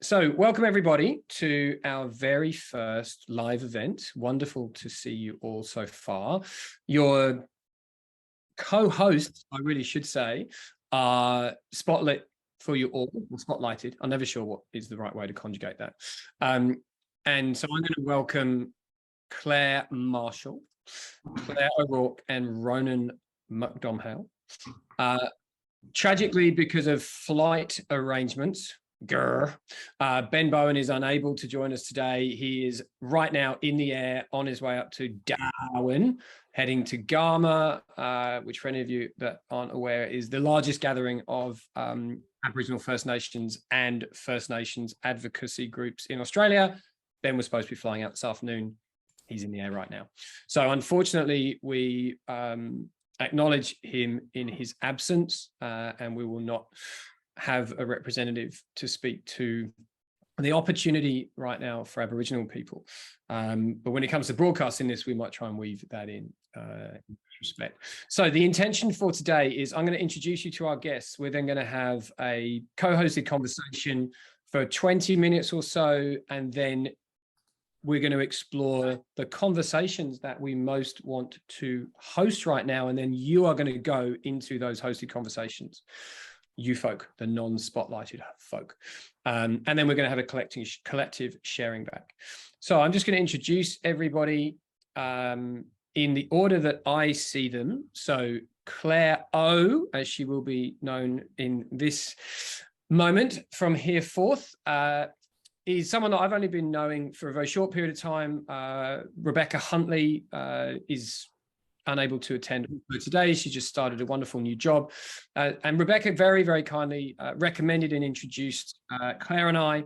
So welcome everybody to our very first live event. Wonderful to see you all so far. Your co-hosts, I really should say, are spotlit for you all, or spotlighted. I'm never sure what is the right way to conjugate that. And so I'm going to welcome Claire Marshall, Claire O'Rourke, and Ronan Mac Domhnail. Tragically, because of flight arrangements, Ben Bowen is unable to join us today. He is right now in the air on his way up to Darwin, heading to Gama, which for any of you that aren't aware is the largest gathering of Aboriginal First Nations and First Nations advocacy groups in Australia. Ben was supposed to be flying out this afternoon. He's in the air right now. So unfortunately, we acknowledge him in his absence, and we will not have a representative to speak to the opportunity right now for Aboriginal people. But when it comes to broadcasting this, we might try and weave that in respect. So the intention for today is I'm going to introduce you to our guests. We're then going to have a co-hosted conversation for 20 minutes or so, and then we're going to explore the conversations that we most want to host right now, and then you are going to go into those hosted conversations. You folk, the non-spotlighted folk. And then we're going to have a collective sharing back. So I'm just going to introduce everybody in the order that I see them. So Claire O, as she will be known in this moment from here forth, is someone that I've only been knowing for a very short period of time. Rebecca Huntley is unable to attend today. She just started a wonderful new job. And Rebecca very, very kindly recommended and introduced Claire and I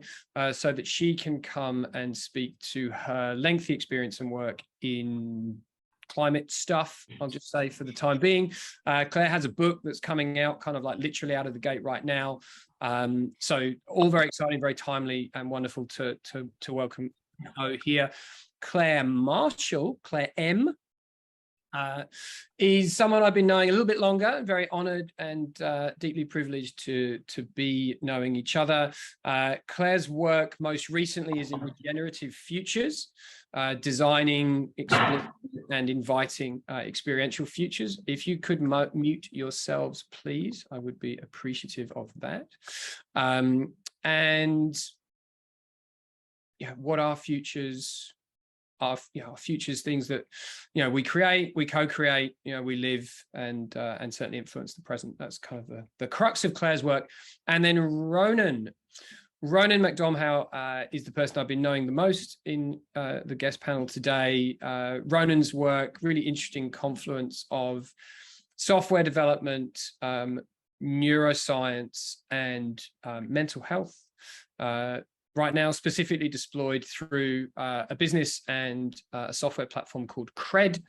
so that she can come and speak to her lengthy experience and work in climate stuff, I'll just say for the time being. Claire has a book that's coming out kind of like literally out of the gate right now. So all very exciting, very timely and wonderful to welcome here. Claire Marshall, Claire M, is someone I've been knowing a little bit longer, very honoured and deeply privileged to be knowing each other. Claire's work most recently is in regenerative futures, designing, exploring and inviting experiential futures. If you could mute yourselves, please, I would be appreciative of that. And yeah, what are futures? Our futures, things that we create, we co-create, we live and certainly influence the present. That's kind of the crux of Claire's work. And then Ronan Mac Domhnail is the person I've been knowing the most in the guest panel today. Ronan's work, really interesting confluence of software development, neuroscience, and mental health. Right now, specifically deployed through a business and a software platform called Cred,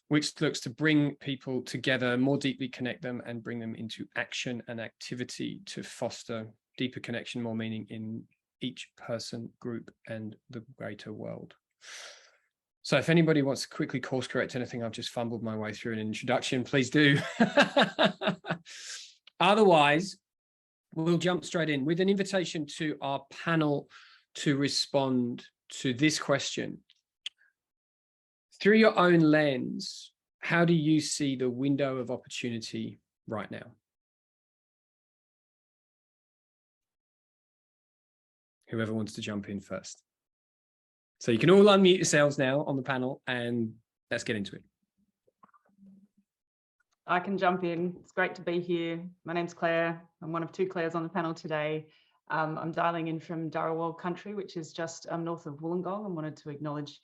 which looks to bring people together, more deeply connect them, and bring them into action and activity to foster deeper connection, more meaning in each person, group, and the greater world. So if anybody wants to quickly course correct anything I've just fumbled my way through an introduction, please do. Otherwise, we'll jump straight in with an invitation to our panel to respond to this question. Through your own lens, how do you see the window of opportunity right now? Whoever wants to jump in first. So you can all unmute yourselves now on the panel and let's get into it. I can jump in. It's great to be here. My name's Claire. I'm one of two Claires on the panel today. I'm dialing in from Dharawal country, which is just north of Wollongong, and wanted to acknowledge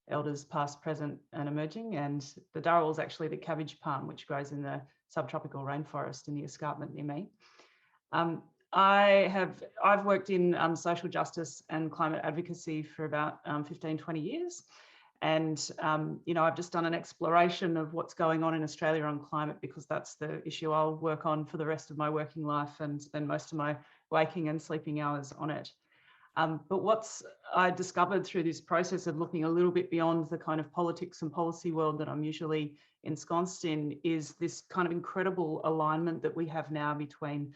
elders past, present and emerging. And the Dharawal is actually the cabbage palm, which grows in the subtropical rainforest in the escarpment near me. I've worked in social justice and climate advocacy for about 15, 20 years. And, I've just done an exploration of what's going on in Australia on climate, because that's the issue I'll work on for the rest of my working life and spend most of my waking and sleeping hours on it. But what's I discovered through this process of looking a little bit beyond the kind of politics and policy world that I'm usually ensconced in is this kind of incredible alignment that we have now between,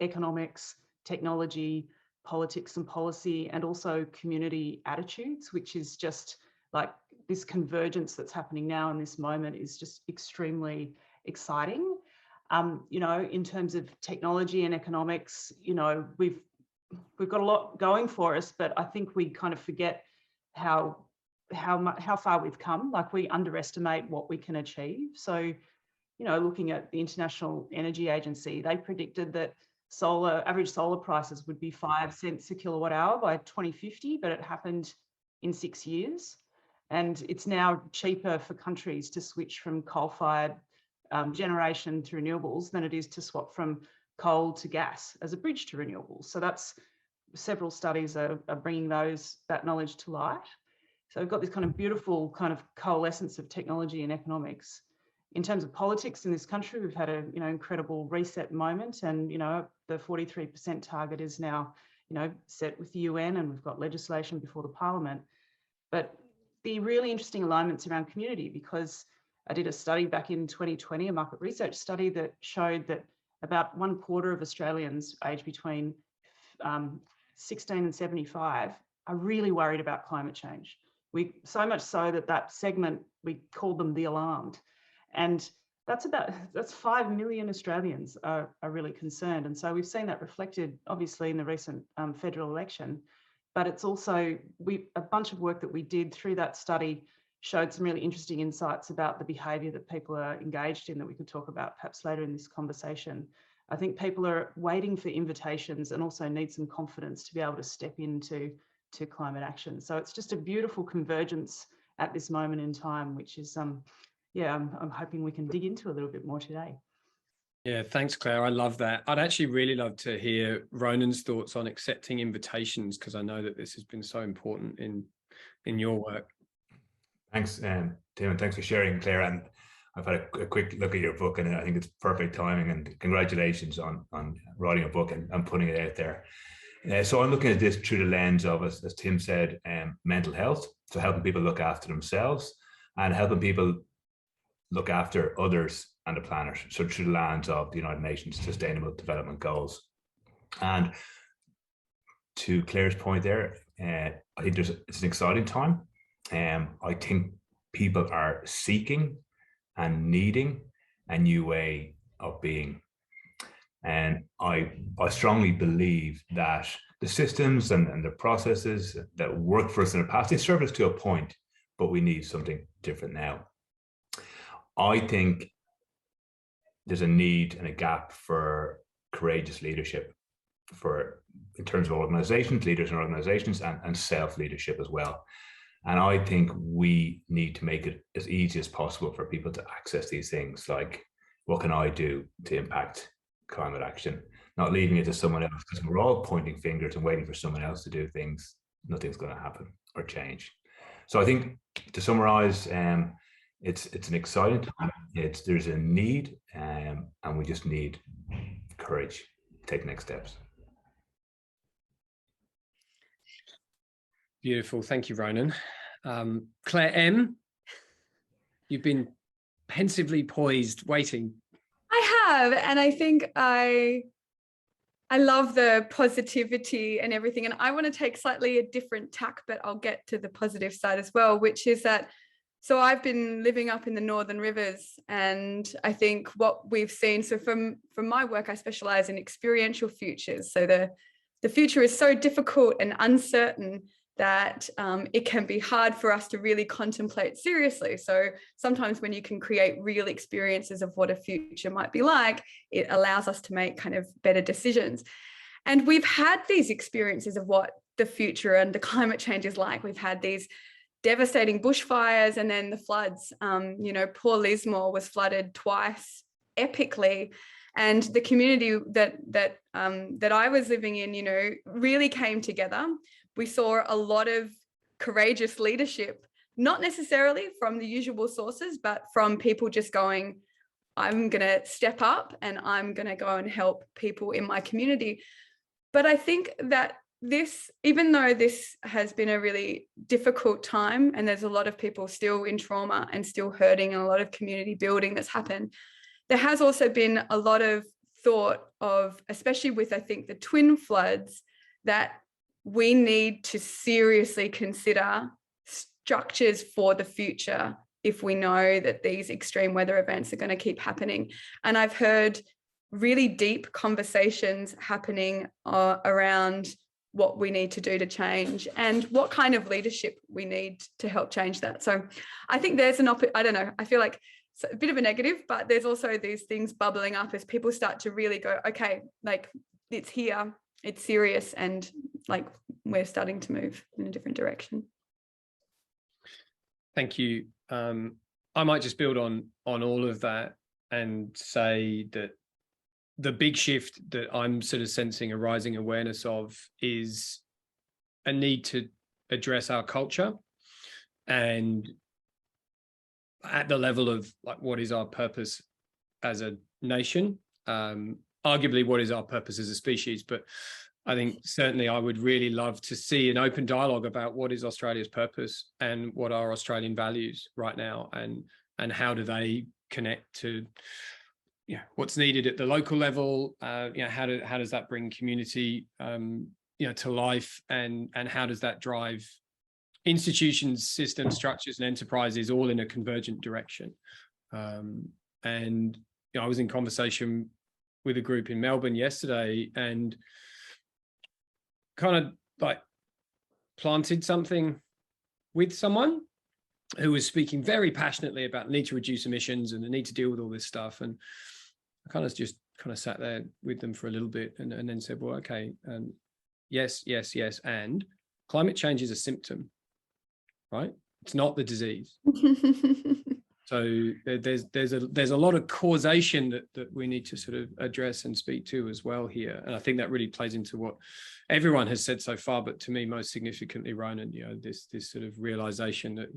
economics, technology, politics and policy, and also community attitudes, which is just like this convergence that's happening now in this moment is just extremely exciting. You know, in terms of technology and economics, you know, we've got a lot going for us, but I think we kind of forget how far we've come. Like, we underestimate what we can achieve. So, you know, looking at the International Energy Agency, they predicted that average solar prices would be 5 cents a kilowatt hour by 2050, but it happened in 6 years. And it's now cheaper for countries to switch from coal-fired generation to renewables than it is to swap from coal to gas as a bridge to renewables. So that's, several studies are bringing that knowledge to light. So we've got this kind of beautiful kind of coalescence of technology and economics. In terms of politics in this country, we've had a, you know, incredible reset moment, and, you know, the 43% target is now, you know, set with the UN, and we've got legislation before the Parliament. But the really interesting alignments around community, because I did a study back in 2020, a market research study that showed that about 1/4 of Australians aged between 16 and 75 are really worried about climate change. So much so that segment, we called them the alarmed. And that's 5 million Australians are really concerned. And so we've seen that reflected, obviously, in the recent federal election. But it's also, a bunch of work that we did through that study showed some really interesting insights about the behaviour that people are engaged in that we could talk about perhaps later in this conversation. I think people are waiting for invitations and also need some confidence to be able to step into climate action. So it's just a beautiful convergence at this moment in time, which is, yeah, I'm hoping we can dig into a little bit more today. Yeah, thanks, Claire. I love that. I'd actually really love to hear Ronan's thoughts on accepting invitations, because I know that this has been so important in your work. Thanks, Tim, and thanks for sharing, Claire. And I've had a quick look at your book, and I think it's perfect timing, and congratulations on writing a book and putting it out there. So I'm looking at this through the lens of, as Tim said, mental health. So helping people look after themselves and helping people look after others and the planet. So through the lens of the United Nations Sustainable Development Goals. And to Claire's point there, I think it's an exciting time. I think people are seeking and needing a new way of being. And I strongly believe that the systems and the processes that worked for us in the past, they served us to a point, but we need something different now. I think there's a need and a gap for courageous leadership in terms of organizations, leaders in organizations, and self-leadership as well. And I think we need to make it as easy as possible for people to access these things, like, what can I do to impact climate action? Not leaving it to someone else, because we're all pointing fingers and waiting for someone else to do things. Nothing's going to happen or change. So I think, to summarize, it's an exciting time. There's a need, and we just need courage to take next steps. Beautiful. Thank you, Ronan. Claire M., you've been pensively poised, waiting. I have, and I think I love the positivity and everything. And I want to take slightly a different tack, but I'll get to the positive side as well, which is that, so I've been living up in the Northern Rivers, and I think what we've seen, so from my work, I specialize in experiential futures. So the future is so difficult and uncertain that it can be hard for us to really contemplate seriously. So sometimes when you can create real experiences of what a future might be like, it allows us to make kind of better decisions. And we've had these experiences of what the future and the climate change is like. We've had these devastating bushfires and then the floods. You know, poor Lismore was flooded twice, epically. And the community that I was living in, you know, really came together. We saw a lot of courageous leadership, not necessarily from the usual sources, but from people just going, I'm going to step up and I'm going to go and help people in my community. But I think that this, even though this has been a really difficult time and there's a lot of people still in trauma and still hurting and a lot of community building that's happened, there has also been a lot of thought of, especially with, I think, the twin floods, that we need to seriously consider structures for the future if we know that these extreme weather events are going to keep happening. And I've heard really deep conversations happening around what we need to do to change and what kind of leadership we need to help change that. So I think there's I don't know, I feel like it's a bit of a negative, but there's also these things bubbling up as people start to really go, okay, like it's here, it's serious, and like we're starting to move in a different direction. Thank you. I might just build on all of that and say that the big shift that I'm sort of sensing a rising awareness of is a need to address our culture, and at the level of like, what is our purpose as a nation? Arguably, what is our purpose as a species? But I think certainly I would really love to see an open dialogue about what is Australia's purpose and what are Australian values right now, and how do they connect to what's needed at the local level. How does that bring community to life, and how does that drive institutions, systems, structures, and enterprises all in a convergent direction? And I was in conversation with a group in Melbourne yesterday, and kind of like planted something with someone who was speaking very passionately about the need to reduce emissions and the need to deal with all this stuff. And I kind of sat there with them for a little bit and then said, well, okay, yes, and climate change is a symptom, right? It's not the disease. So there's a lot of causation that we need to sort of address and speak to as well here. And I think that really plays into what everyone has said so far, but to me most significantly, Ronan, this sort of realization that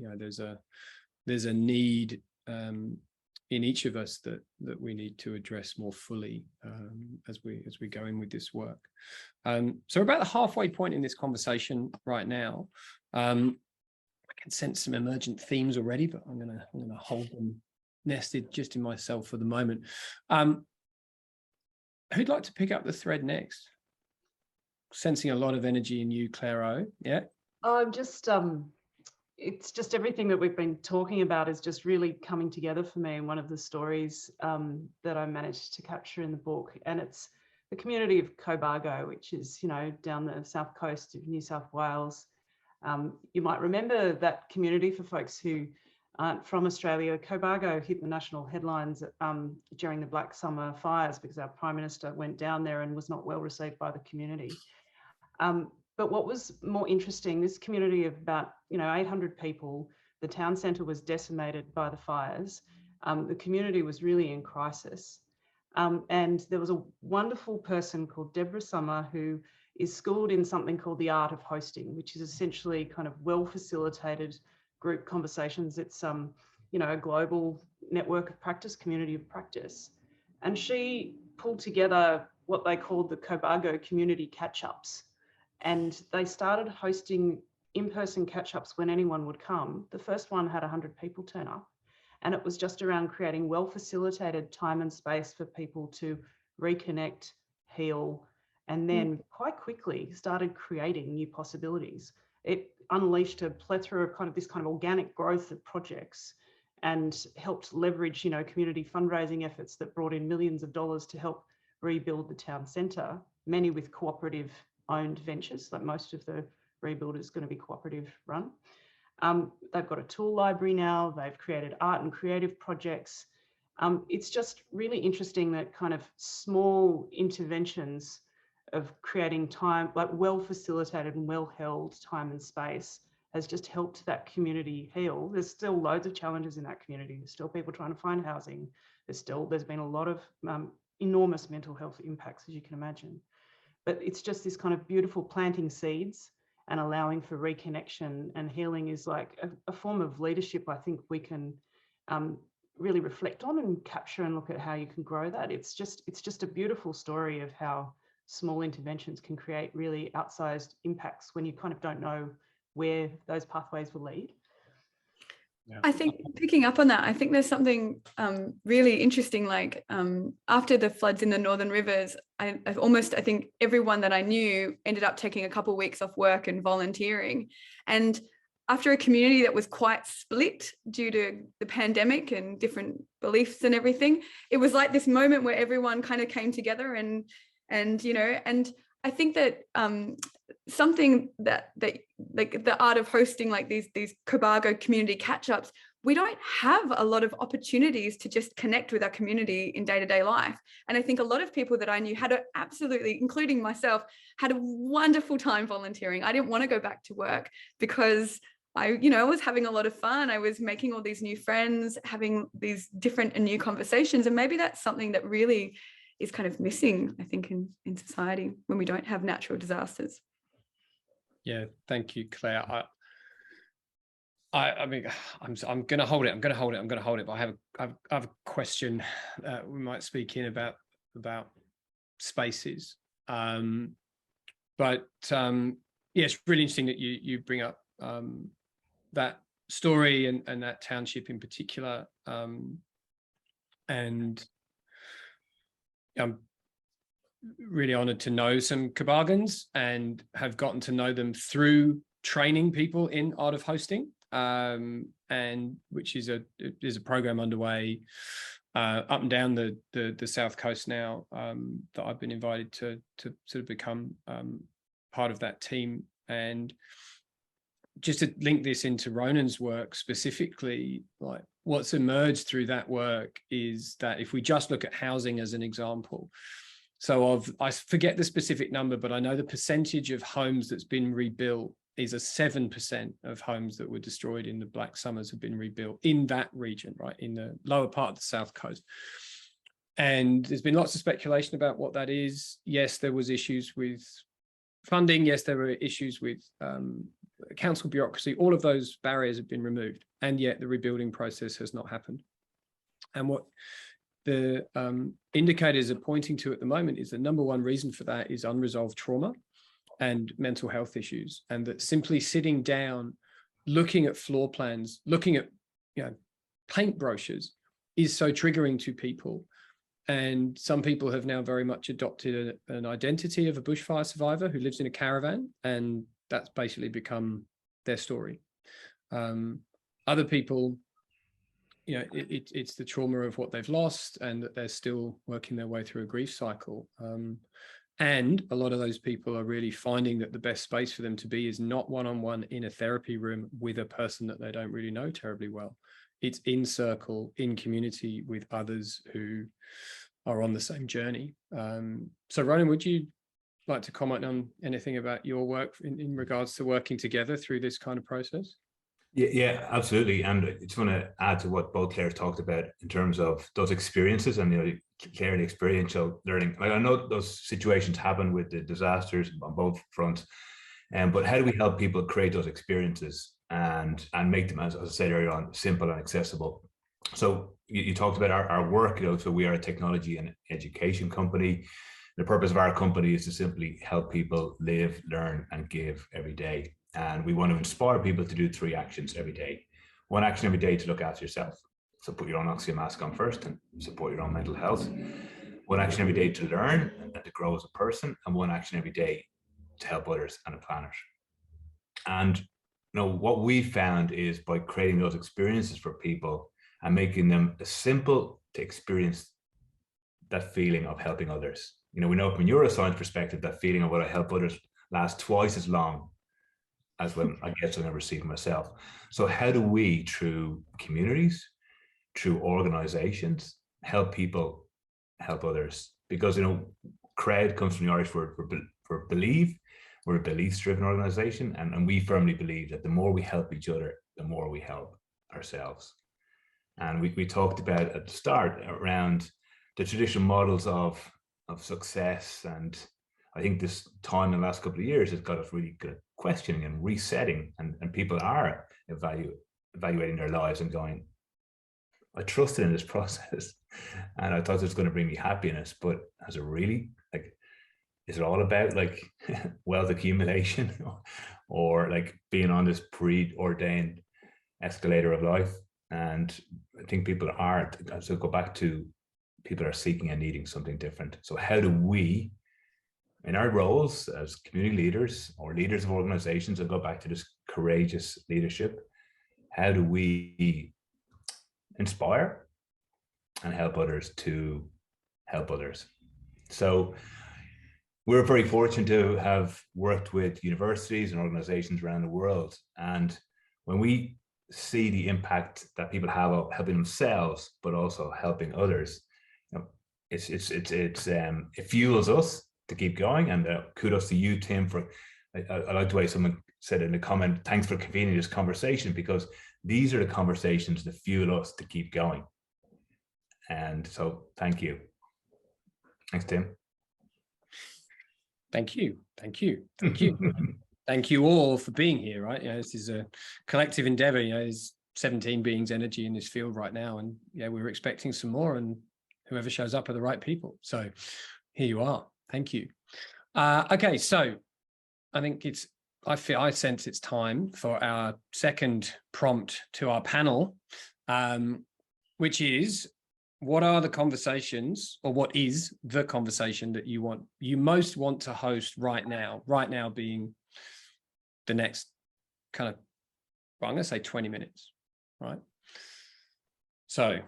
there's a need in each of us that we need to address more fully as we go in with this work. So we're about the halfway point in this conversation right now. I can sense some emergent themes already, but I'm gonna hold them nested just in myself for the moment. Who'd like to pick up the thread next? Sensing a lot of energy in you, Clairo. Yeah. It's just everything that we've been talking about is just really coming together for me in one of the stories that I managed to capture in the book. And it's the community of Cobargo, which is, down the south coast of New South Wales. You might remember that community. For folks who aren't from Australia, Cobargo hit the national headlines during the Black Summer fires because our Prime Minister went down there and was not well received by the community. But what was more interesting, this community of about 800 people, the town centre was decimated by the fires. The community was really in crisis. And there was a wonderful person called Deborah Summer who is schooled in something called the art of hosting, which is essentially kind of well-facilitated group conversations. It's a global network of practice, community of practice. And she pulled together what they called the Cobargo community catch-ups. And they started hosting in-person catch-ups when anyone would come. The first one had 100 people turn up. And it was just around creating well-facilitated time and space for people to reconnect, heal, and then quite quickly started creating new possibilities. It unleashed a plethora of this kind of organic growth of projects and helped leverage, community fundraising efforts that brought in millions of dollars to help rebuild the town centre, many with cooperative owned ventures, like most of the rebuild is going to be cooperative run. They've got a tool library now. They've created art and creative projects. It's just really interesting that kind of small interventions of creating time, like well-facilitated and well-held time and space, has just helped that community heal. There's still loads of challenges in that community. There's still people trying to find housing. There's been a lot of enormous mental health impacts, as you can imagine. But it's just this kind of beautiful planting seeds and allowing for reconnection and healing is like a form of leadership I think we can really reflect on and capture and look at how you can grow that. It's just a beautiful story of how small interventions can create really outsized impacts when you kind of don't know where those pathways will lead. I think picking up on that, I think there's something really interesting. Like after the floods in the Northern Rivers, I think everyone that I knew ended up taking a couple of weeks off work and volunteering. And after a community that was quite split due to the pandemic and different beliefs and everything, it was like this moment where everyone kind of came together and I think that something that like the art of hosting like these Cobargo community catch-ups, we don't have a lot of opportunities to just connect with our community in day-to-day life. And I think a lot of people that I knew including myself, had a wonderful time volunteering. I didn't want to go back to work because I was having a lot of fun. I was making all these new friends, having these different and new conversations. And maybe that's something that really is kind of missing, I think, in society when we don't have natural disasters. Yeah, thank you, Claire. I mean, I'm going to hold it. But I have a question we might speak in about spaces. But yeah, it's really interesting that you bring up that story and that township in particular. And I'm really honoured to know some Cobargans and have gotten to know them through training people in art of hosting, and which is a program underway up and down the South Coast now, that I've been invited to sort of become part of that team. And just to link this into Ronan's work specifically, like what's emerged through that work is that if we just look at housing as an example, I forget the specific number, but I know the percentage of homes that's been rebuilt is 7% of homes that were destroyed in the Black Summers have been rebuilt in that region, right, in the lower part of the South Coast. And there's been lots of speculation about what that is. Yes, there was issues with funding. Yes, there were issues with council bureaucracy. All of those barriers have been removed, and yet the rebuilding process has not happened. And what the indicators are pointing to at the moment is the number one reason for that is unresolved trauma and mental health issues, and that simply sitting down, looking at floor plans, looking at paint brochures is so triggering to people. And some people have now very much adopted an identity of a bushfire survivor who lives in a caravan, and that's basically become their story. Other people, it's the trauma of what they've lost, and that they're still working their way through a grief cycle. And a lot of those people are really finding that the best space for them to be is not one-on-one in a therapy room with a person that they don't really know terribly well. It's in circle, in community with others who are on the same journey. So Ronan, would you like to comment on anything about your work in regards to working together through this kind of process? Yeah, absolutely. And I just want to add to what both Claire talked about in terms of those experiences and Claire, the experiential learning. Like, I know those situations happen with the disasters on both fronts, but how do we help people create those experiences and make them, as I said earlier on, simple and accessible? So you talked about our work, so we are a technology and education company. The purpose of our company is to simply help people live, learn, and give every day. And we want to inspire people to do 3 actions every day. 1 action every day to look after yourself. So put your own oxygen mask on first and support your own mental health. 1 action every day to learn and to grow as a person, and 1 action every day to help others and the planet. And what we found is by creating those experiences for people and making them simple to experience that feeling of helping others. We know from a neuroscience perspective, that feeling of what I help others lasts twice as long as when I get something I receive myself. So how do we, through communities, through organizations, help people help others? Because crowd comes from the Irish word for believe. We're a beliefs-driven organization, and we firmly believe that the more we help each other, the more we help ourselves. And we talked about at the start around the traditional models of success, and I think this time in the last couple of years has got us really good at questioning and resetting, and people are evaluating their lives and going, I trusted in this process and I thought it was going to bring me happiness, but has it really? Is it all about wealth accumulation or being on this preordained escalator of life. And I think people are, so go back to, people are seeking and needing something different. So how do we, in our roles as community leaders or leaders of organizations, and go back to this courageous leadership, how do we inspire and help others to help others? So we're very fortunate to have worked with universities and organizations around the world. And when we see the impact that people have of helping themselves, but also helping others, you know, it fuels us to keep going. And kudos to you, Tim, for, I like the way someone said in the comment, thanks for convening this conversation, because these are the conversations that fuel us to keep going. And so thank you. Thanks, Tim. Thank you. Thank you. Thank you. Thank you all for being here, right? You know, this is a collective endeavor. You know, there's 17 beings energy in this field right now. And yeah, we're expecting some more, and whoever shows up are the right people. So here you are. Thank you. Okay, so I think I sense it's time for our second prompt to our panel, which is, what are the conversations, or what is the conversation that you most want to host right now? Right now being the next kind of, well, I'm going to say 20 minutes, right? So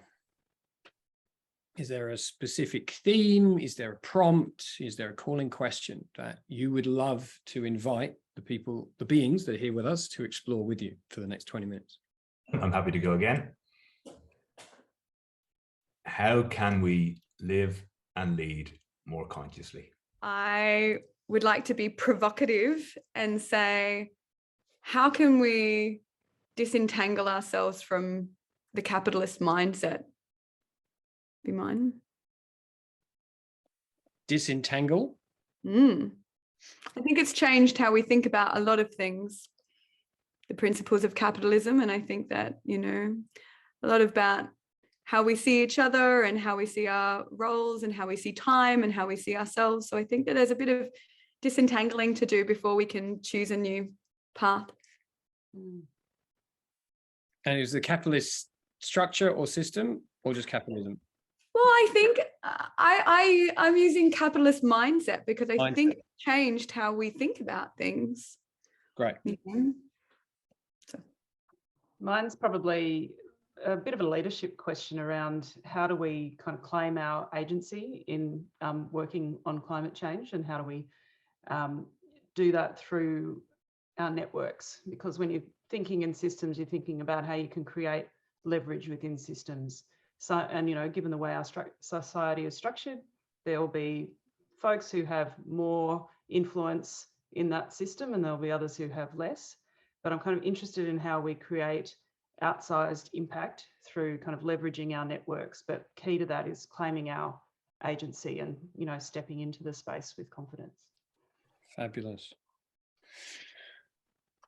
is there a specific theme? Is there a prompt? Is there a calling question that you would love to invite the people, the beings that are here with us, to explore with you for the next 20 minutes? I'm happy to go again. How can we live and lead more consciously? I would like to be provocative and say, how can we disentangle ourselves from the capitalist mindset? Be mine. Disentangle? I think it's changed how we think about a lot of things, the principles of capitalism. And I think that, you know, a lot about how we see each other and how we see our roles and how we see time and how we see ourselves. So I think that there's a bit of disentangling to do before we can choose a new path. And is the capitalist structure or system, or just capitalism? Well, I think I'm using capitalist mindset because I think it changed how we think about things. Great. So mine's probably a bit of a leadership question around how do we kind of claim our agency in working on climate change, and how do we do that through our networks? Because when you're thinking in systems, you're thinking about how you can create leverage within systems. So, and you know, given the way our society is structured, there will be folks who have more influence in that system, and there'll be others who have less. But I'm kind of interested in how we create outsized impact through kind of leveraging our networks. But key to that is claiming our agency and, you know, stepping into the space with confidence. Fabulous.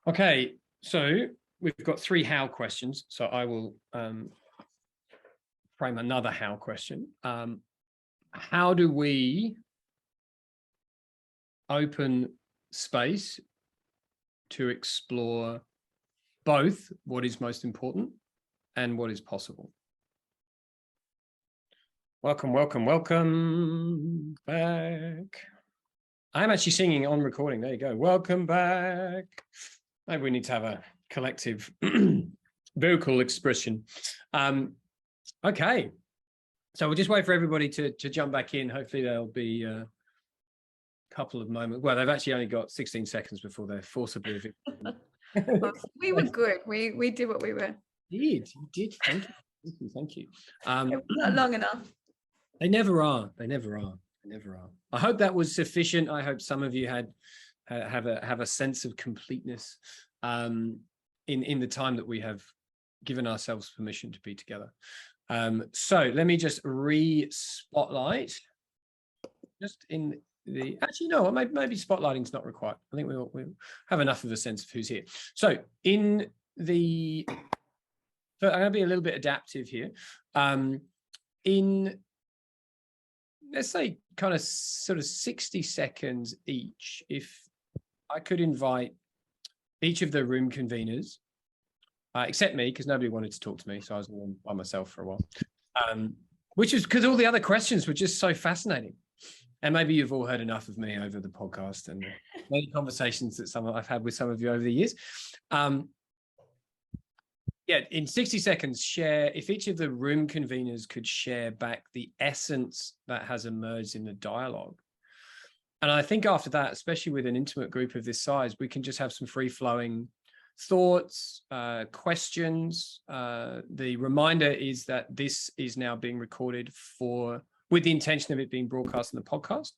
Okay, so we've got 3 how questions. So I will frame another how question. How do we open space to explore both what is most important and what is possible? Welcome, welcome, welcome back. I'm actually singing on recording. There you go. Welcome back. Maybe we need to have a collective vocal expression. Okay. So we'll just wait for everybody to jump back in. Hopefully there'll be a couple of moments. Well, they've actually only got 16 seconds before they're forcibly evicted. We were good. We did what we were. You did. Thank you. Thank you. Thank you. It was not long enough. They never are. They never are. They never are. I hope that was sufficient. I hope some of you have a sense of completeness in the time that we have given ourselves permission to be together. So let me just re-spotlight. Just in the, actually, no, maybe spotlighting's not required. I think we'll have enough of a sense of who's here. So in the, so I'm going to be a little bit adaptive here. In, let's say, kind of sort of 60 seconds each, if I could invite each of the room conveners except me, because nobody wanted to talk to me. So I was all by myself for a while, which is because all the other questions were just so fascinating. And maybe you've all heard enough of me over the podcast and many conversations that I've had with some of you over the years. Yeah, in 60 seconds, share, if each of the room conveners could share back the essence that has emerged in the dialogue. And I think after that, especially with an intimate group of this size, we can just have some free-flowing thoughts, questions. The reminder is that this is now being recorded with the intention of it being broadcast on the podcast.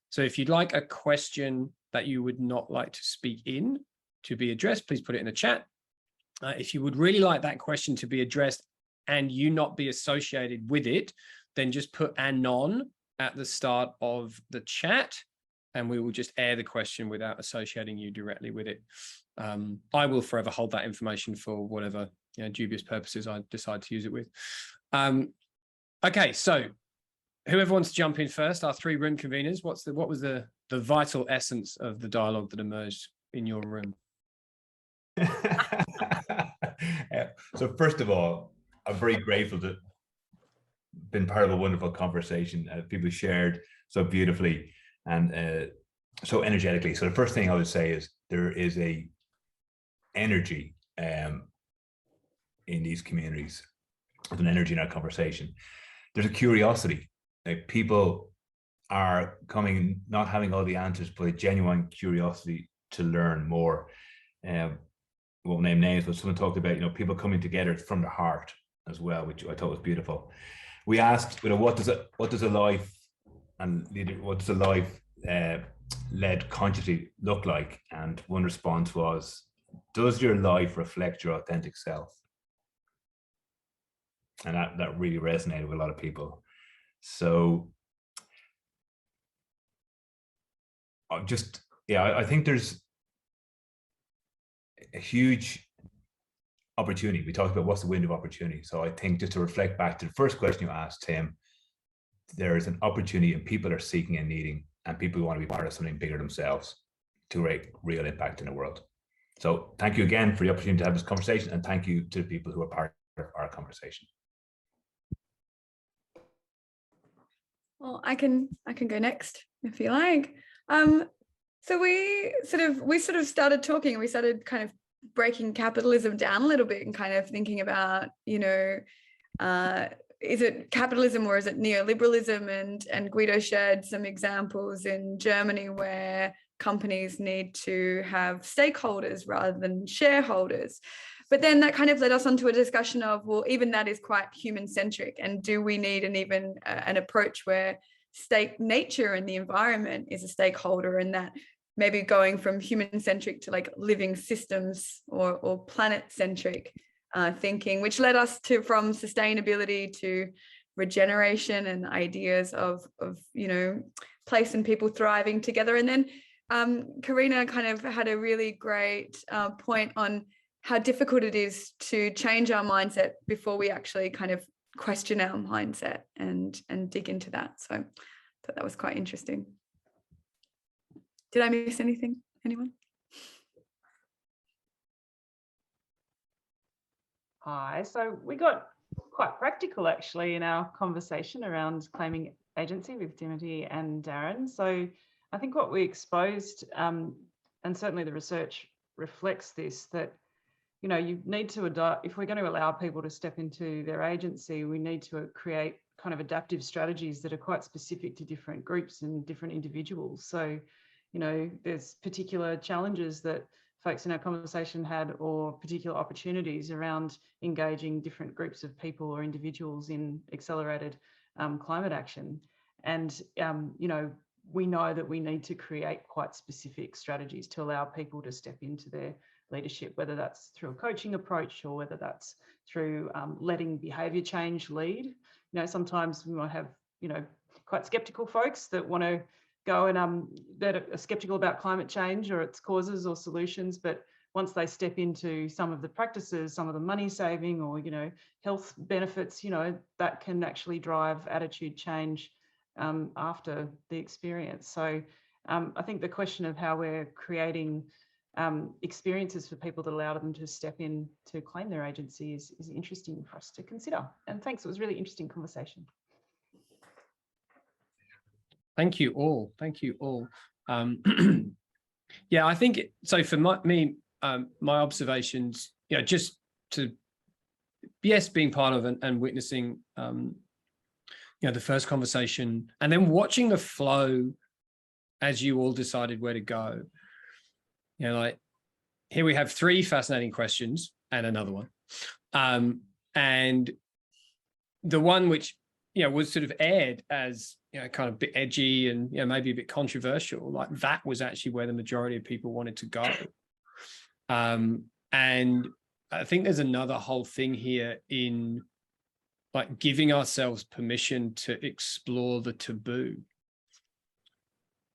So if you'd like a question that you would not like to speak in to be addressed, please put it in the chat. If you would really like that question to be addressed and you not be associated with it, then just put anon at the start of the chat and we will just air the question without associating you directly with it. I will forever hold that information for whatever dubious purposes I decide to use it with. Okay, so whoever wants to jump in first, our 3 room conveners, what was the vital essence of the dialogue that emerged in your room? So first of all, I'm very grateful to been part of a wonderful conversation. People shared so beautifully and so energetically. So the first thing I would say is there is a energy in these communities, with an energy in our conversation. There's a curiosity. Like, people are coming, not having all the answers, but a genuine curiosity to learn more. Won't name names, but someone talked about, people coming together from the heart as well, which I thought was beautiful. We asked, what does a life led consciously look like? And one response was, does your life reflect your authentic self? And that really resonated with a lot of people. So I think there's a huge opportunity. We talked about what's the window of opportunity. So I think, just to reflect back to the first question you asked, Tim, there is an opportunity and people are seeking and needing, and people who want to be part of something bigger themselves to make real impact in the world. So thank you again for the opportunity to have this conversation, and thank you to the people who are part of our conversation. Well, I can go next if you like. So we sort of started talking, and we started kind of breaking capitalism down a little bit and kind of thinking about, is it capitalism or is it neoliberalism? And Guido shared some examples in Germany where companies need to have stakeholders rather than shareholders. But then that kind of led us onto a discussion of, well, even that is quite human-centric, and do we need an approach where nature and the environment is a stakeholder, and that maybe going from human-centric to like living systems or planet-centric thinking, which led us from sustainability to regeneration and ideas of place and people thriving together. And then Karina kind of had a really great point on how difficult it is to change our mindset before we actually kind of question our mindset and dig into that. So I thought that was quite interesting. Did I miss anything? Anyone? Hi. So we got quite practical actually in our conversation around claiming agency with Timothy and Darren. So I think what we exposed, and certainly the research reflects this, that you need to adopt, if we're going to allow people to step into their agency, we need to create kind of adaptive strategies that are quite specific to different groups and different individuals. So there's particular challenges that folks in our conversation had, or particular opportunities around engaging different groups of people or individuals in accelerated climate action. And, we know that we need to create quite specific strategies to allow people to step into their leadership, whether that's through a coaching approach or whether that's through letting behaviour change lead. Sometimes we might have, quite skeptical folks that want to go and that are skeptical about climate change or its causes or solutions, but once they step into some of the practices, some of the money saving or health benefits, that can actually drive attitude change after the experience. So I think the question of how we're creating experiences for people that allowed them to step in to claim their agency is interesting for us to consider. And thanks, it was a really interesting conversation. Thank you all. Thank you all. Yeah, I think so. For my observations, just to being part of and witnessing, the first conversation, and then watching the flow as you all decided where to go. Like here we have 3 fascinating questions and another one, and the one which was sort of aired as kind of a bit edgy and maybe a bit controversial, like that was actually where the majority of people wanted to go. And I think there's another whole thing here in like giving ourselves permission to explore the taboo,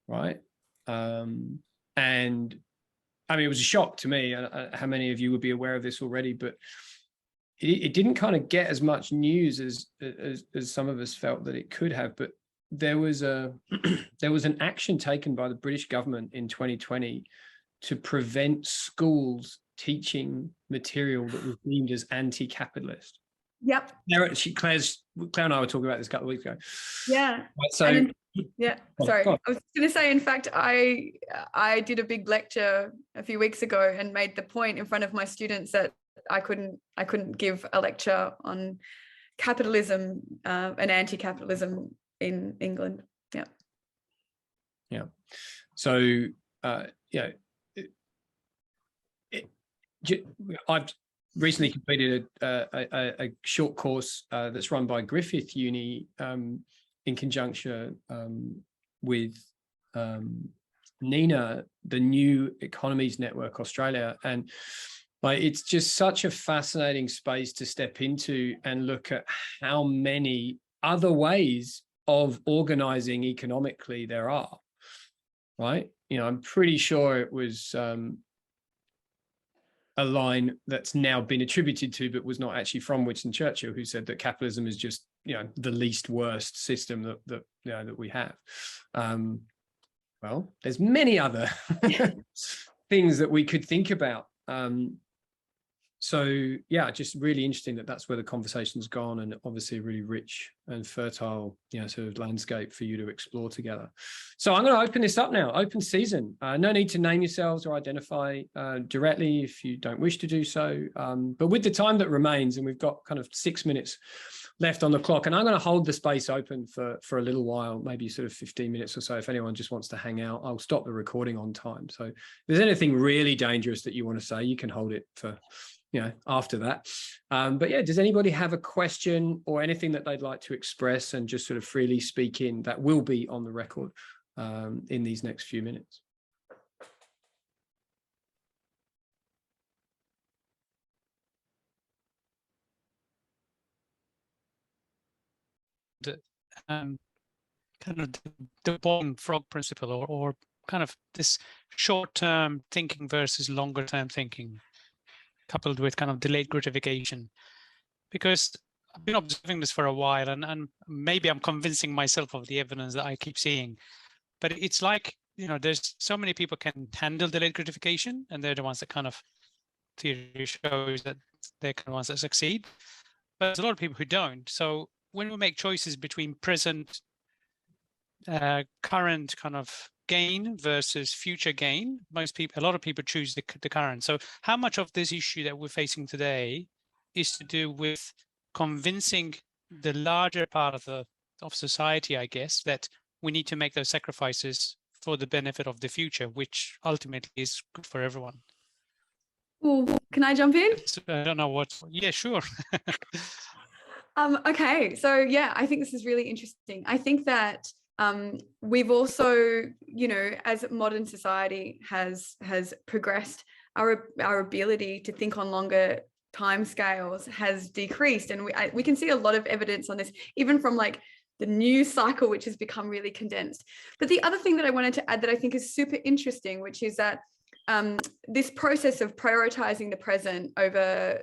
right? And I mean, it was a shock to me. How many of you would be aware of this already? But it didn't kind of get as much news as some of us felt that it could have. But there was an action taken by the British government in 2020 to prevent schools teaching material that was deemed as anti-capitalist. Yep. Claire and I were talking about this a couple of weeks ago. Yeah. So sorry. I was going to say, in fact, I did a big lecture a few weeks ago and made the point in front of my students that I couldn't give a lecture on capitalism and anti-capitalism in England. Yeah. Yeah. So I've recently completed a short course that's run by Griffith Uni in conjunction with NINA, the New Economies Network Australia. And like, it's just such a fascinating space to step into and look at how many other ways of organizing economically there are, right? I'm pretty sure it was a line that's now been attributed to, but was not actually from Winston Churchill, who said that capitalism is just, the least worst system that we have. Well, there's many other things that we could think about. So yeah, just really interesting that that's where the conversation's gone, and obviously a really rich and fertile, sort of landscape for you to explore together. So I'm going to open this up now, open season. No need to name yourselves or identify directly if you don't wish to do so. But with the time that remains, and we've got kind of 6 minutes left on the clock, and I'm going to hold the space open for a little while, maybe sort of 15 minutes or so. If anyone just wants to hang out, I'll stop the recording on time. So if there's anything really dangerous that you want to say, you can hold it for after that. But yeah, does anybody have a question or anything that they'd like to express and just sort of freely speak in? That will be on the record in these next few minutes. Kind of the boiling frog principle, or kind of this short-term thinking versus longer-term thinking, coupled with kind of delayed gratification. Because I've been observing this for a while, and maybe I'm convincing myself of the evidence that I keep seeing. But it's like, there's so many people can handle delayed gratification, and they're the ones that kind of theory shows that they're the ones that succeed. But there's a lot of people who don't. So when we make choices between present, current kind of gain versus future gain, a lot of people choose the current. So how much of this issue that we're facing today is to do with convincing the larger part of society, I guess, that we need to make those sacrifices for the benefit of the future, which ultimately is good for everyone? Well, can I jump in? I don't know what. Yeah, sure. Okay, so yeah, I think this is really interesting. I think that we've also, as modern society has progressed, our ability to think on longer timescales has decreased, and we can see a lot of evidence on this, even from like the news cycle, which has become really condensed. But the other thing that I wanted to add that I think is super interesting, which is that this process of prioritizing the present over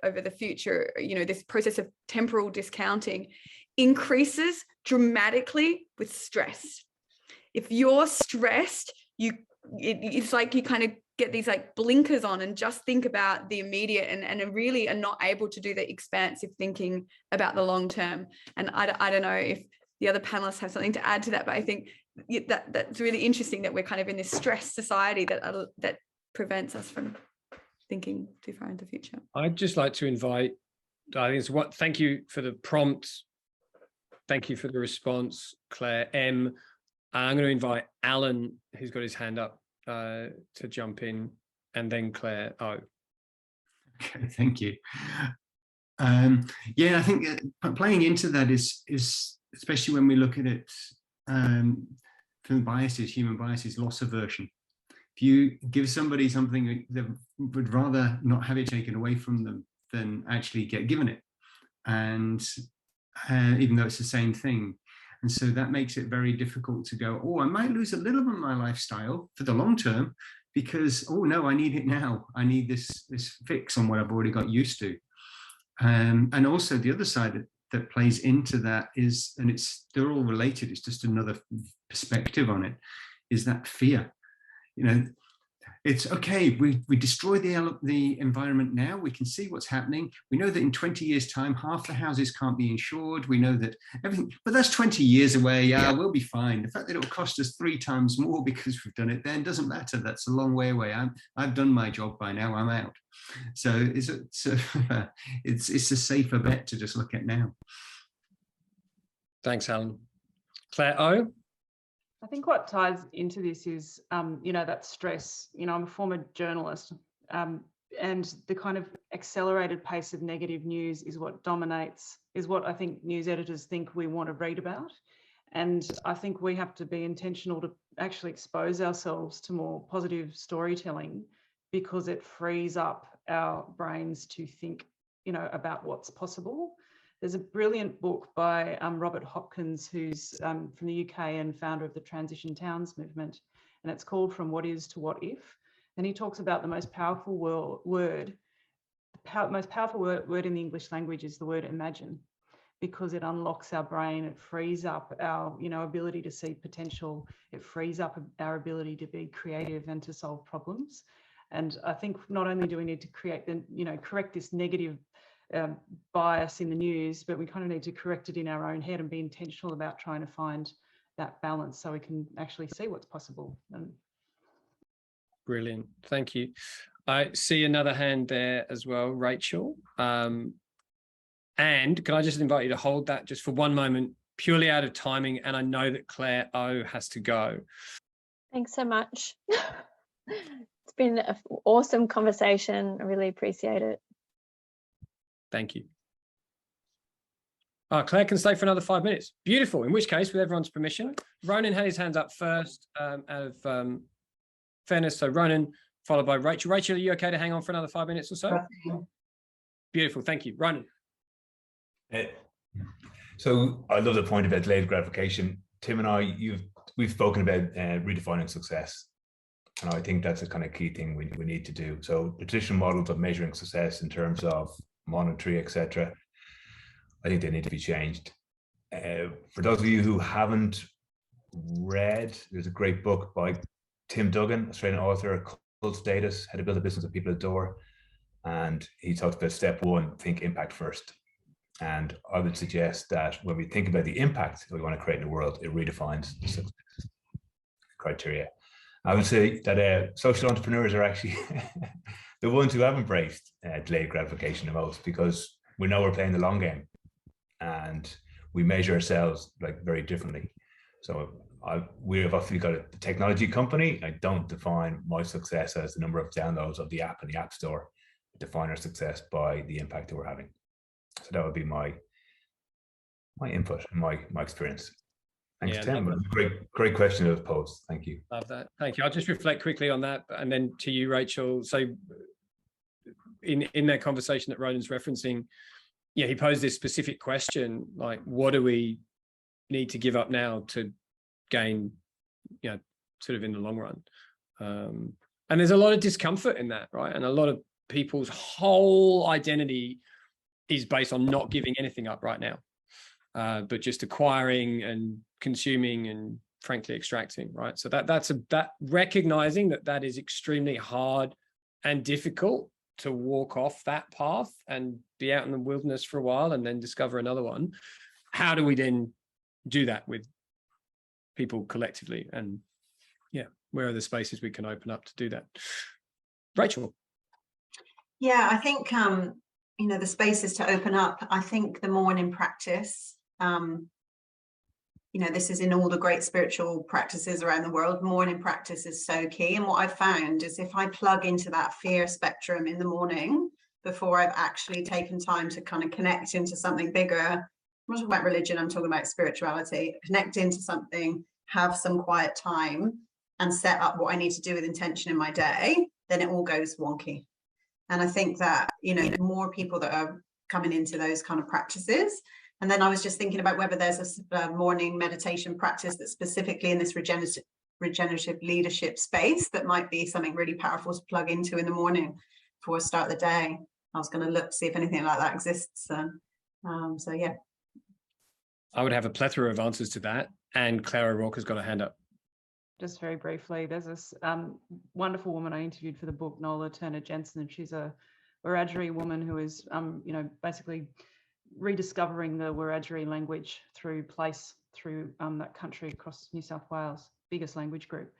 the future, this process of temporal discounting increases dramatically with stress. If you're stressed, it's like you kind of get these like blinkers on and just think about the immediate and really are not able to do the expansive thinking about the long term. And I don't know if the other panelists have something to add to that, but I think that's really interesting that we're kind of in this stressed society that prevents us from thinking too far into the future. I'd just like to invite, I think it's thank you for the prompt. Thank you for the response, Claire M. I'm going to invite Alan, who's got his hand up, to jump in, and then Claire O. Okay, thank you. Yeah, I think playing into that is especially when we look at it from biases, human biases, loss aversion. If you give somebody something, they would rather not have it taken away from them than actually get given it, and even though it's the same thing. And so that makes it very difficult to go, oh, I might lose a little of my lifestyle for the long term because, oh no, I need it now. I need this fix on what I've already got used to. And also the other side that plays into that is, and they're all related, it's just another perspective on it, is that fear. You know, it's okay, we destroy the environment now, we can see what's happening. We know that in 20 years' time, half the houses can't be insured. We know that everything, but that's 20 years away. Yeah, we'll be fine. The fact that it'll cost us 3 times more because we've done it then doesn't matter. That's a long way away. I've done my job by now, I'm out. So it's a safer bet to just look at now. Thanks, Alan. Claire O. I think what ties into this is, you know, that stress. You know, I'm a former journalist, and the kind of accelerated pace of negative news is what dominates, is what I think news editors think we want to read about. And I think we have to be intentional to actually expose ourselves to more positive storytelling, because it frees up our brains to think, you know, about what's possible. There's a brilliant book by Robert Hopkins, who's from the UK and founder of the Transition Towns movement, and it's called From What Is to What If. And he talks about the most powerful word in the English language is the word imagine, because it unlocks our brain, it frees up our, you know, ability to see potential, it frees up our ability to be creative and to solve problems. And I think not only do we need to correct this negative bias in the news, but we kind of need to correct it in our own head and be intentional about trying to find that balance so we can actually see what's possible. Brilliant, thank you. I see another hand there as well, Rachel. And can I just invite you to hold that just for one moment, purely out of timing, and I know that Claire O has to go. Thanks so much. It's been an awesome conversation. I really appreciate it. Thank you. Claire can stay for another 5 minutes. Beautiful. In which case, with everyone's permission, Ronan had his hands up first out of fairness. So Ronan, followed by Rachel. Rachel, are you okay to hang on for another 5 minutes or so? Beautiful. Thank you. Ronan. So I love the point about delayed gratification. Tim and I, we've spoken about redefining success. And I think that's a kind of key thing we need to do. So the traditional models of measuring success in terms of monetary, etc., I think they need to be changed. For those of you who haven't read, there's a great book by Tim Duggan, Australian author, Cult Status, How to Build a Business that People Adore. And he talks about step 1, think impact first. And I would suggest that when we think about the impact that we want to create in the world, it redefines the success criteria. I would say that social entrepreneurs are actually the ones who have embraced delayed gratification the most, because we know we're playing the long game and we measure ourselves like very differently. So we have obviously got a technology company. I don't define my success as the number of downloads of the app in the App Store. I define our success by the impact that we're having. So that would be my input and my experience. Thanks, Tim. Great question that was posed. Thank you. Love that. Thank you. I'll just reflect quickly on that, and then to you, Rachel. So in that conversation that Ronan's referencing, he posed this specific question, like, what do we need to give up now to gain, sort of in the long run? And there's a lot of discomfort in that, right? And a lot of people's whole identity is based on not giving anything up right now, but just acquiring and consuming and frankly extracting, right? So that recognizing that is extremely hard and difficult to walk off that path and be out in the wilderness for a while and then discover another one. How do we then do that with people collectively? And yeah, where are the spaces we can open up to do that? Rachel. Yeah, I think, you know, the spaces to open up, I think the morning practice, you know, this is in all the great spiritual practices around the world. Morning practice is so key. And what I've found is if I plug into that fear spectrum in the morning, before I've actually taken time to kind of connect into something bigger, I'm not talking about religion, I'm talking about spirituality, connect into something, have some quiet time and set up what I need to do with intention in my day, then it all goes wonky. And I think that, you know, more people that are coming into those kind of practices. And then I was just thinking about whether there's a morning meditation practice that's specifically in this regenerative leadership space that might be something really powerful to plug into in the morning before I start the day. I was going to look, see if anything like that exists. So yeah. I would have a plethora of answers to that. And Clara Rourke has got a hand up. Just very briefly, there's this wonderful woman I interviewed for the book, Nola Turner Jensen, and she's a Wiradjuri woman who is, you know, basically rediscovering the Wiradjuri language through place through that country across New South Wales, biggest language group.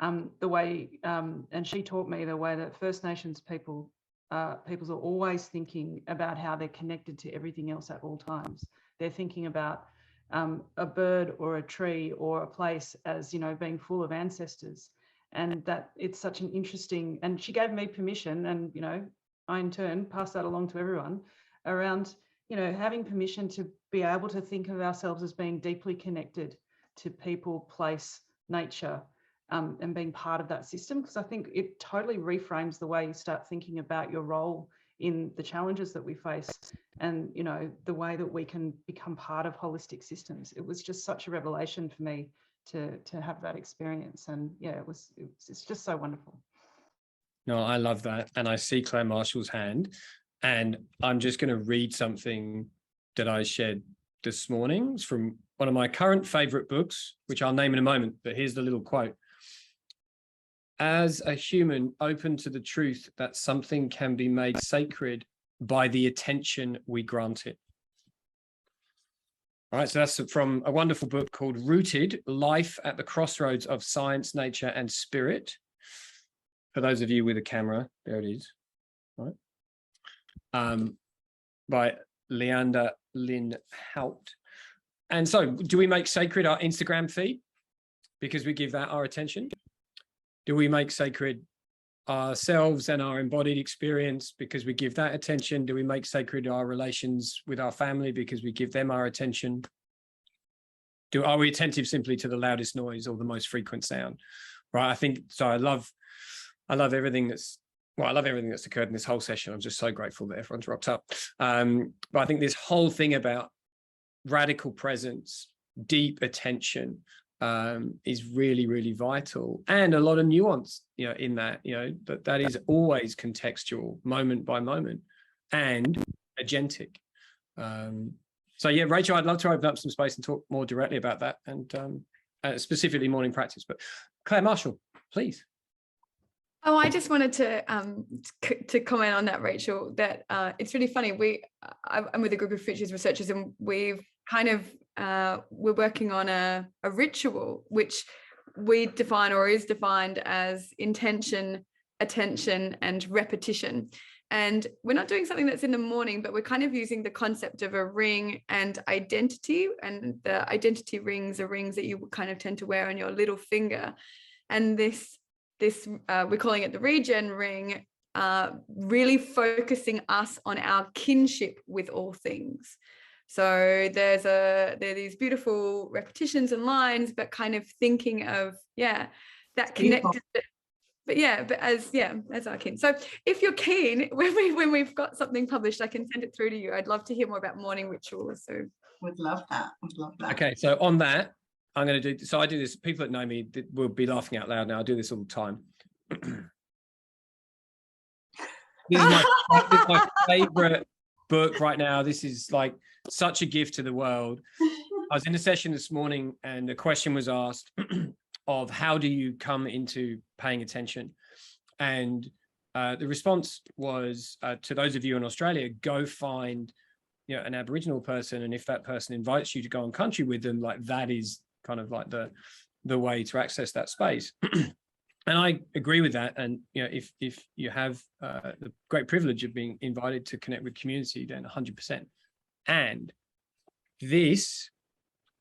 The way, and she taught me the way that First Nations peoples are always thinking about how they're connected to everything else at all times. They're thinking about a bird or a tree or a place as, you know, being full of ancestors, and that it's such an interesting, and she gave me permission, and, you know, I in turn passed that along to everyone around, you know, having permission to be able to think of ourselves as being deeply connected to people, place, nature, and being part of that system, because I think it totally reframes the way you start thinking about your role in the challenges that we face, and, you know, the way that we can become part of holistic systems. It was just such a revelation for me to have that experience, and yeah, it's just so wonderful. No, I love that. And I see Claire Marshall's hand, and I'm just going to read something that I shared this morning. It's from one of my current favorite books, which I'll name in a moment, but here's the little quote. As a human open to the truth that something can be made sacred by the attention we grant it. All right, so that's from a wonderful book called Rooted: Life at the Crossroads of Science, Nature, and Spirit. For those of you with a camera, there it is. All right. By Leander Lynn Haupt. And so, do we make sacred our Instagram feed because we give that our attention? Do we make sacred ourselves and our embodied experience because we give that attention? Do we make sacred our relations with our family because we give them our attention? Are we attentive simply to the loudest noise or the most frequent sound? Right. I think so. I love everything that's, well, I love everything that's occurred in this whole session. I'm just so grateful that everyone's rocked up. But I think this whole thing about radical presence, deep attention, is really, really vital, and a lot of nuance, you know, in that, you know, but that is always contextual, moment by moment, and agentic. So yeah, Rachel, I'd love to open up some space and talk more directly about that, and specifically morning practice. But Claire Marshall, please. Oh, I just wanted to comment on that, Rachel, that it's really funny. I'm with a group of futures researchers, and we've kind of, we're working on a ritual which we define, or is defined, as intention, attention, and repetition. And we're not doing something that's in the morning, but we're kind of using the concept of a ring and identity. And the identity rings are rings that you kind of tend to wear on your little finger. And this we're calling it the regen ring, really focusing us on our kinship with all things. So there are these beautiful repetitions and lines, but kind of thinking of, yeah, that connected, but as our kin. So if you're keen, when we've got something published, I can send it through to you. I'd love to hear more about morning rituals. So would love that. Okay, so on that, I'm going to do, so I do this, people that know me will be laughing out loud now. I do this all the time. This is my favorite book right now. This is like such a gift to the world. I was in a session this morning and a question was asked of how do you come into paying attention? And the response was, to those of you in Australia, go find, you know, an Aboriginal person, and if that person invites you to go on country with them, like that is kind of like the way to access that space. And I agree with that. And you know, if you have the great privilege of being invited to connect with community, then 100%. And this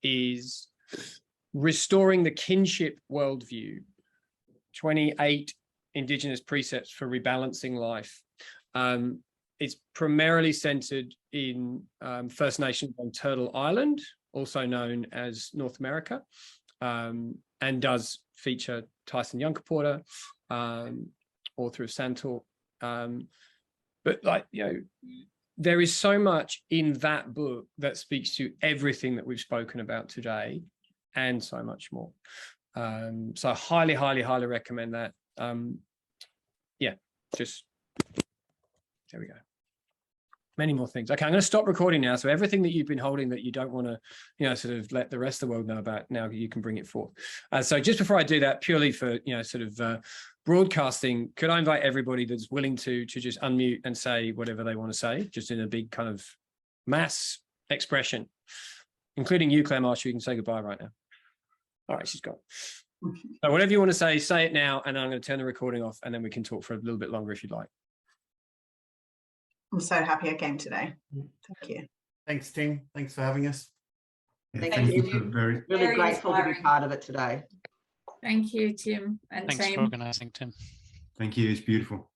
is Restoring the Kinship Worldview, 28 Indigenous Precepts for Rebalancing Life. It's primarily centered in First Nations on Turtle Island, also known as North America, and does feature Tyson Yunkaporta, author of Santalk. But like, you know, there is so much in that book that speaks to everything that we've spoken about today and so much more. So I highly, highly, highly recommend that. Yeah, just, there we go. Many more things. Okay, I'm going to stop recording now. So everything that you've been holding that you don't want to, you know, sort of let the rest of the world know about, now you can bring it forth. So just before I do that, purely for, you know, sort of broadcasting, could I invite everybody that's willing to just unmute and say whatever they want to say, just in a big kind of mass expression, including you, Claire Marshall. You can say goodbye right now. All right, she's gone. So whatever you want to say it now, and I'm going to turn the recording off, and then we can talk for a little bit longer if you'd like. I'm so happy I came today. Thank you. Thanks, Tim. Thanks for having us. Yeah, Thank thank you you. for very Really grateful to be part of it today. Thank you, Tim and Thanks team. for organizing, Tim. thank you. It's beautiful.